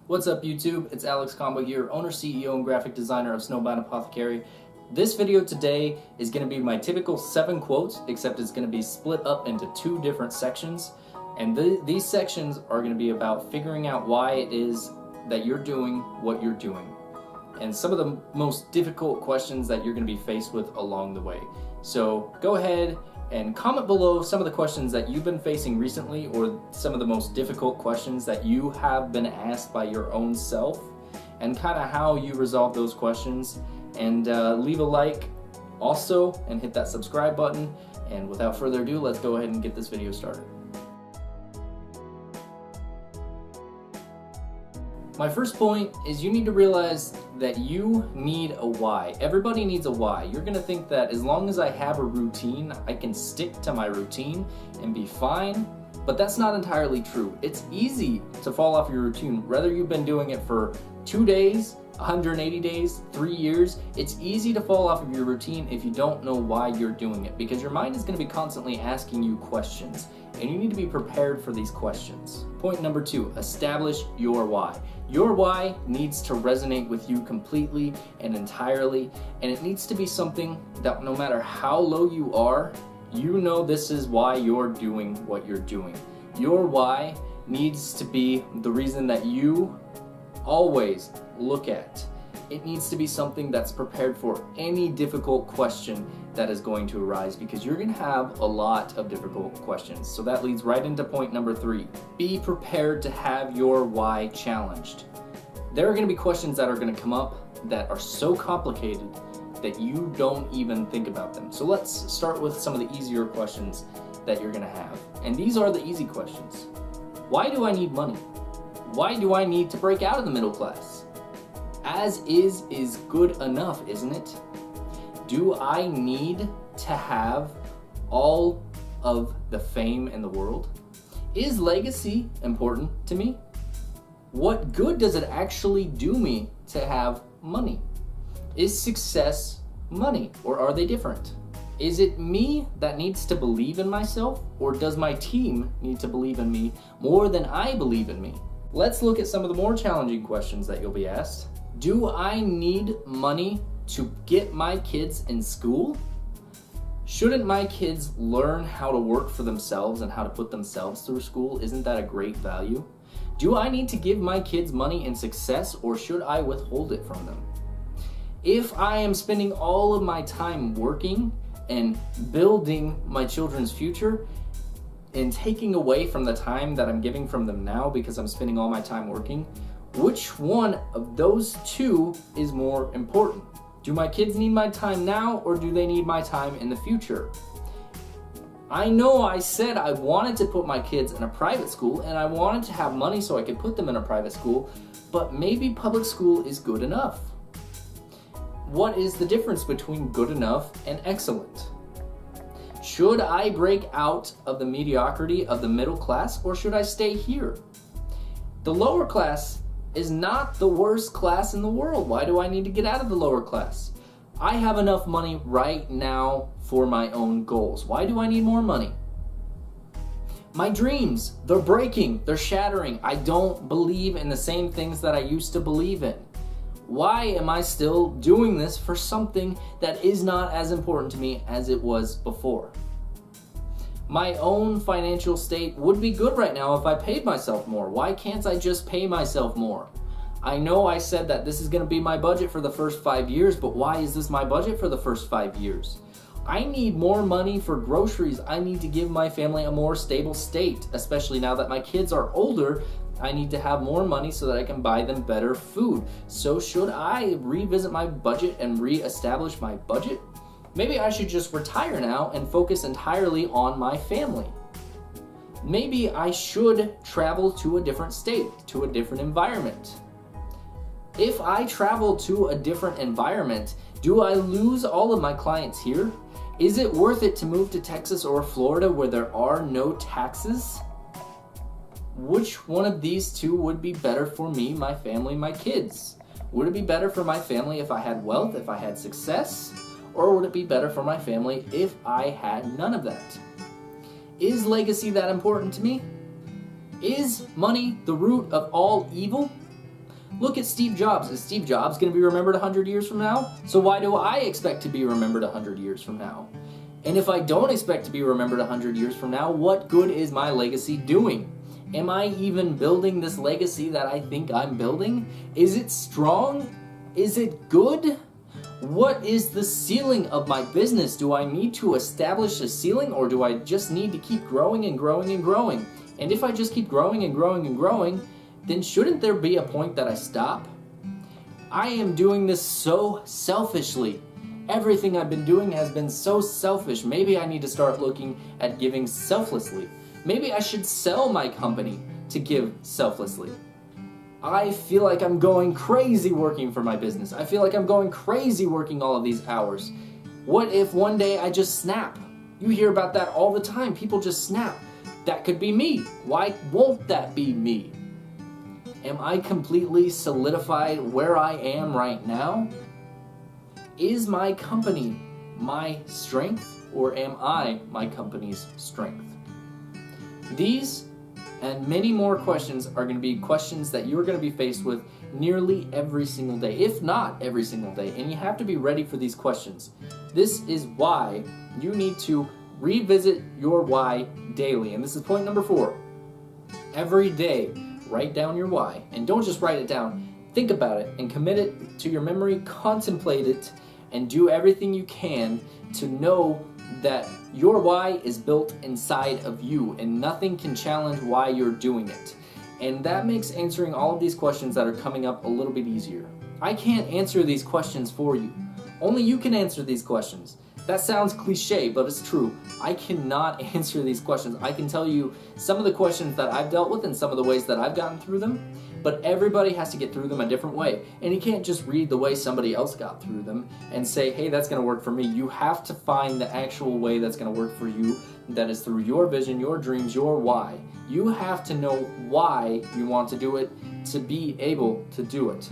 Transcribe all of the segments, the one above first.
What's up YouTube? It's Alex Combow here, owner, CEO, and graphic designer of Snowbound Apothecary. This video today is going to be my typical 7 quotes, except it's going to be split up into 2 different sections. And these sections are going to be about figuring out why it is that you're doing what you're doing. And some of the most difficult questions that you're going to be faced with along the way. So go ahead and comment below some of the questions that you've been facing recently, or some of the most difficult questions that you have been asked by your own self, and kind of how you resolve those questions. And leave a like also, and hit that subscribe button. And without further ado, let's go ahead and get this video started. My first point is you need to realize that you need a why. Everybody needs a why. You're gonna think that as long as I have a routine, I can stick to my routine and be fine, but that's not entirely true. It's easy to fall off your routine, whether you've been doing it for 2 days, 180 days, 3 years. It's easy to fall off of your routine if you don't know why you're doing it, because your mind is gonna be constantly asking you questions, and you need to be prepared for these questions. Point number 2, establish your why. Your why needs to resonate with you completely and entirely, and it needs to be something that no matter how low you are, you know this is why you're doing what you're doing. Your why needs to be the reason that you always look at. It needs to be something that's prepared for any difficult question that is going to arise, because you're going to have a lot of difficult questions. So that leads right into point number 3. Be prepared to have your why challenged. There are going to be questions that are going to come up that are so complicated that you don't even think about them. So let's start with some of the easier questions that you're going to have. And these are the easy questions. Why do I need money? Why do I need to break out of the middle class? As is good enough, isn't it? Do I need to have all of the fame in the world? Is legacy important to me? What good does it actually do me to have money? Is success money, or are they different? Is it me that needs to believe in myself, or does my team need to believe in me more than I believe in me? Let's look at some of the more challenging questions that you'll be asked. Do I need money to get my kids in school? Shouldn't my kids learn how to work for themselves and how to put themselves through school? Isn't that a great value? Do I need to give my kids money in success, or should I withhold it from them? If I am spending all of my time working and building my children's future and taking away from the time that I'm giving from them now because I'm spending all my time working, which one of those 2 is more important? Do my kids need my time now, or do they need my time in the future? I know I said I wanted to put my kids in a private school, and I wanted to have money so I could put them in a private school, but maybe public school is good enough. What is the difference between good enough and excellent? Should I break out of the mediocrity of the middle class, or should I stay here? The lower class is not the worst class in the world. Why do I need to get out of the lower class? I have enough money right now for my own goals. Why do I need more money? My dreams, they're breaking, they're shattering. I don't believe in the same things that I used to believe in. Why am I still doing this for something that is not as important to me as it was before? My own financial state would be good right now if I paid myself more. Why can't I just pay myself more? I know I said that this is going to be my budget for the first 5 years, but why is this my budget for the first 5 years? I need more money for groceries. I need to give my family a more stable state, especially now that my kids are older. I need to have more money so that I can buy them better food. So should I revisit my budget and reestablish my budget? Maybe I should just retire now and focus entirely on my family. Maybe I should travel to a different state, to a different environment. If I travel to a different environment, do I lose all of my clients here? Is it worth it to move to Texas or Florida where there are no taxes? Which one of these 2 would be better for me, my family, my kids? Would it be better for my family if I had wealth, if I had success? Or would it be better for my family if I had none of that? Is legacy that important to me? Is money the root of all evil? Look at Steve Jobs. Is Steve Jobs going to be remembered 100 years from now? So why do I expect to be remembered 100 years from now? And if I don't expect to be remembered 100 years from now, what good is my legacy doing? Am I even building this legacy that I think I'm building? Is it strong? Is it good? What is the ceiling of my business? Do I need to establish a ceiling, or do I just need to keep growing and growing and growing? And if I just keep growing and growing and growing, then shouldn't there be a point that I stop? I am doing this so selfishly. Everything I've been doing has been so selfish. Maybe I need to start looking at giving selflessly. Maybe I should sell my company to give selflessly. I feel like I'm going crazy working for my business. I feel like I'm going crazy working all of these hours. What if one day I just snap? You hear about that all the time. People just snap. That could be me. Why won't that be me? Am I completely solidified where I am right now? Is my company my strength, or am I my company's strength? These and many more questions are going to be questions that you're going to be faced with nearly every single day, if not every single day, and you have to be ready for these questions. This is why you need to revisit your why daily, and this is point number 4. Every day, write down your why, and don't just write it down. Think about it and commit it to your memory, contemplate it, and do everything you can to know that your why is built inside of you, and nothing can challenge why you're doing it. And that makes answering all of these questions that are coming up a little bit easier. I can't answer these questions for you. Only you can answer these questions. That sounds cliche, but it's true. I cannot answer these questions. I can tell you some of the questions that I've dealt with and some of the ways that I've gotten through them, but everybody has to get through them a different way. And you can't just read the way somebody else got through them and say, hey, that's going to work for me. You have to find the actual way that's going to work for you, that is through your vision, your dreams, your why. You have to know why you want to do it to be able to do it.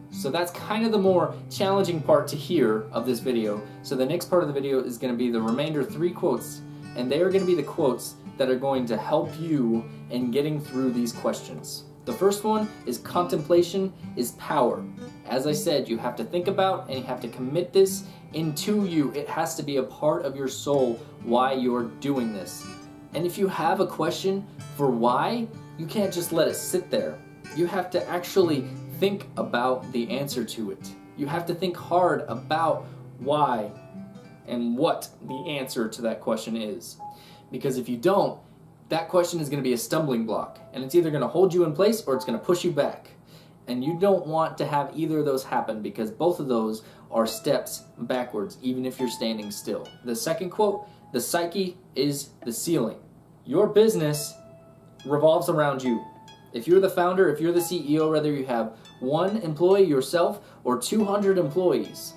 So that's kind of the more challenging part to hear of this video. So the next part of the video is going to be the remainder 3 quotes, and they are going to be the quotes that are going to help you in getting through these questions. The first one is contemplation is power. As I said, you have to think about and you have to commit this into you. It has to be a part of your soul why you're doing this. And if you have a question for why, you can't just let it sit there. You have to actually think about the answer to it. You have to think hard about why and what the answer to that question is. Because if you don't, that question is going to be a stumbling block, and it's either going to hold you in place or it's going to push you back. And you don't want to have either of those happen, because both of those are steps backwards, even if you're standing still. The second quote, the psyche is the ceiling. Your business revolves around you. If you're the founder, if you're the CEO, whether you have 1 employee yourself or 200 employees,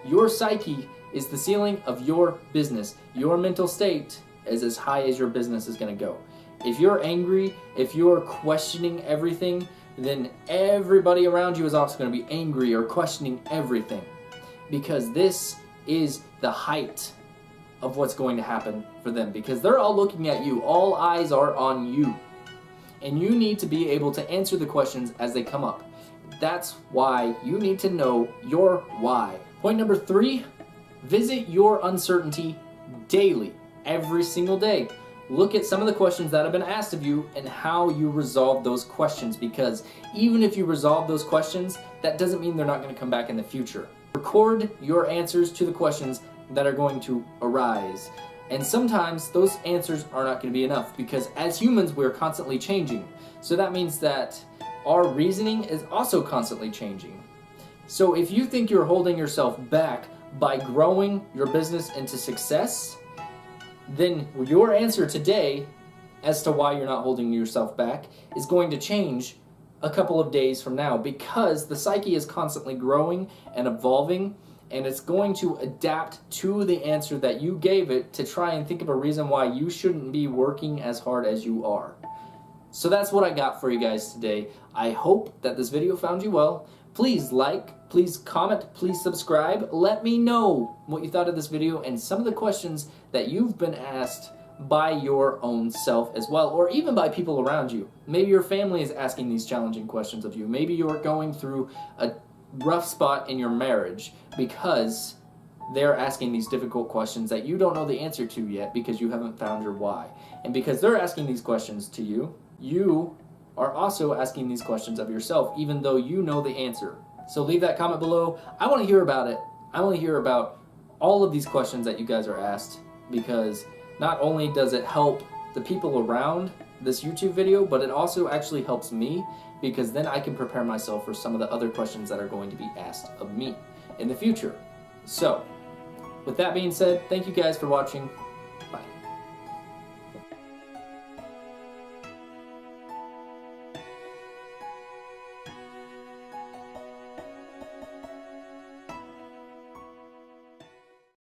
your psyche is the ceiling of your business. Your mental state is as high as your business is going to go. If you're angry, if you're questioning everything, then everybody around you is also going to be angry or questioning everything, because this is the height of what's going to happen for them, because they're all looking at you. All eyes are on you, and you need to be able to answer the questions as they come up. That's why you need to know your why. Point number 3, visit your uncertainty daily. Every single day. Look at some of the questions that have been asked of you and how you resolve those questions, because even if you resolve those questions, that doesn't mean they're not going to come back in the future. Record your answers to the questions that are going to arise. And sometimes those answers are not going to be enough, because as humans, we're constantly changing. So that means that our reasoning is also constantly changing. So if you think you're holding yourself back by growing your business into success, then your answer today as to why you're not holding yourself back is going to change a couple of days from now, because the psyche is constantly growing and evolving, and it's going to adapt to the answer that you gave it to try and think of a reason why you shouldn't be working as hard as you are. So that's what I got for you guys today. I hope that this video found you well. Please like, please comment, please subscribe. Let me know what you thought of this video and some of the questions that you've been asked by your own self as well, or even by people around you. Maybe your family is asking these challenging questions of you. Maybe you're going through a rough spot in your marriage because they're asking these difficult questions that you don't know the answer to yet because you haven't found your why. And because they're asking these questions to you, you are also asking these questions of yourself, even though you know the answer. So leave that comment below. I want to hear about it. I want to hear about all of these questions that you guys are asked, because not only does it help the people around this YouTube video, but it also actually helps me, because then I can prepare myself for some of the other questions that are going to be asked of me in the future. So, with that being said, thank you guys for watching. Bye.